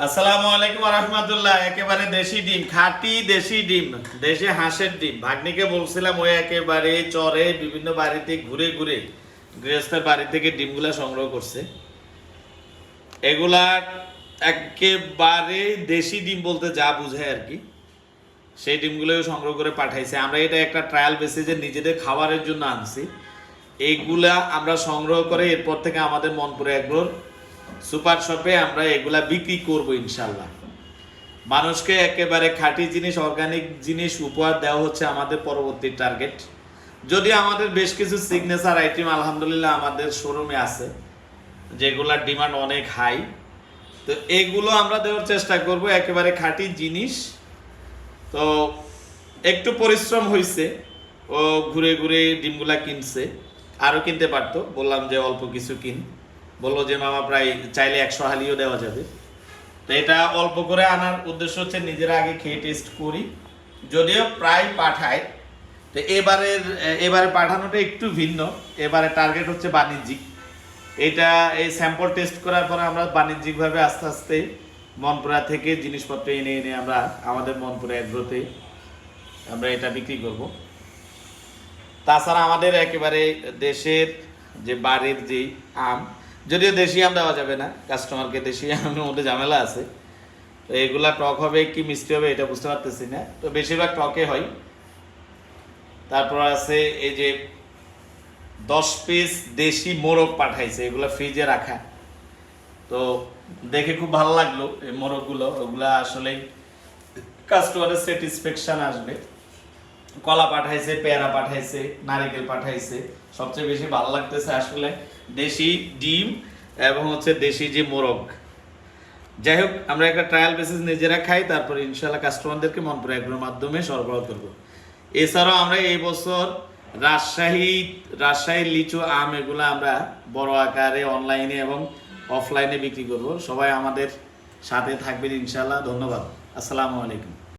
আসসালামু আলাইকুম ওয়া রাহমাতুল্লাহ। একেবারে দেশি ডিম, খাঁটি দেশি ডিম, দেশে হাঁসের ডিম। ভাগ্নিকে বলছিলাম ওই একেবারে চরে বিভিন্ন বাড়িতে ঘুরে ঘুরে গৃহস্থের বাড়ি থেকে ডিমগুলা সংগ্রহ করছে। এগুলা একেবারে দেশি ডিম বলতে যা বুঝায় আর কি, সেই ডিমগুলোও সংগ্রহ করে পাঠাইছে। আমরা এটা একটা ট্রায়াল বেসিসে নিজেদের খাবারের জন্য আনছি। এইগুলা আমরা সংগ্রহ করে এরপর থেকে আমাদের মনপুরে এগ্রোর সুপার শপে আমরা এগুলা বিক্রি করব ইনশাল্লাহ। মানুষকে একেবারে খাঁটি জিনিস, অর্গানিক জিনিস উপহার দেওয়া হচ্ছে আমাদের পরবর্তী টার্গেট। যদি আমাদের বেশ কিছু সিগনেচার আইটেম আলহামদুলিল্লাহ আমাদের শোরুমে আছে, যেগুলার ডিমান্ড অনেক হাই, তো এগুলো আমরা দেওয়ার চেষ্টা করব। একেবারে খাঁটি জিনিস। তো একটু পরিশ্রম হয়েছে, ও ঘুরে ঘুরে ডিমগুলা কিনছে, আরও কিনতে পারতো, বললাম যে অল্প কিছু কিন। বললো যে মামা প্রায় চাইলে 100 হালিও দেওয়া যাবে। তো এটা অল্প করে আনার উদ্দেশ্য হচ্ছে নিজেরা আগে খেয়ে টেস্ট করি, যদিও প্রায় পাঠায়। তো এবারে পাঠানোটা একটু ভিন্ন। এবারে টার্গেট হচ্ছে বাণিজ্যিক। এটা এই স্যাম্পল টেস্ট করার পরে আমরা বাণিজ্যিকভাবে আস্তে আস্তে মনপুরা থেকে জিনিসপত্র এনে এনে আমরা আমাদের মনপুরা এগ্রোতে আমরা এটা বিক্রি করব। তাছাড়া আমাদের একেবারে দেশের যে বাড়ির যে আম, যদিও দেশি আম দেওয়া যাবে না কাস্টমারকে, দেশি আমের মধ্যে ঝামেলা আছে। তো এগুলা টক হবে কি মিষ্টি হবে এটা বুঝতে পারতেছি না, তো বেশিরভাগ টকে হয়। তারপর আছে এই যে 10 পিস দেশি মোরগ পাঠাইছে, এগুলো ফ্রিজে রাখা। তো দেখে খুব ভালো লাগলো এই মোরগগুলো, ওগুলা আসলে কাস্টমারের স্যাটিসফ্যাকশন আসবে। কলা পাঠাইছে, পেয়ারা পাঠাইছে, নারিকেল পাঠাইছে। সবচেয়ে বেশি ভালো লাগতেছে আসলে দেশি ডিম এবং হচ্ছে দেশি যে মোরগ। যাই হোক, আমরা একটা ট্রায়াল বেসিস নিজেরা খাই, তারপরে ইনশাল্লাহ কাস্টমারদেরকে মনপুরা এগ্রোর মাধ্যমে সরবরাহ করব। এছাড়াও আমরা এই বছর রাজশাহীর লিচু আম এগুলো আমরা বড় আকারে অনলাইনে এবং অফলাইনে বিক্রি করব। সবাই আমাদের সাথে থাকবেন ইনশাল্লাহ। ধন্যবাদ। আসসালামু আলাইকুম।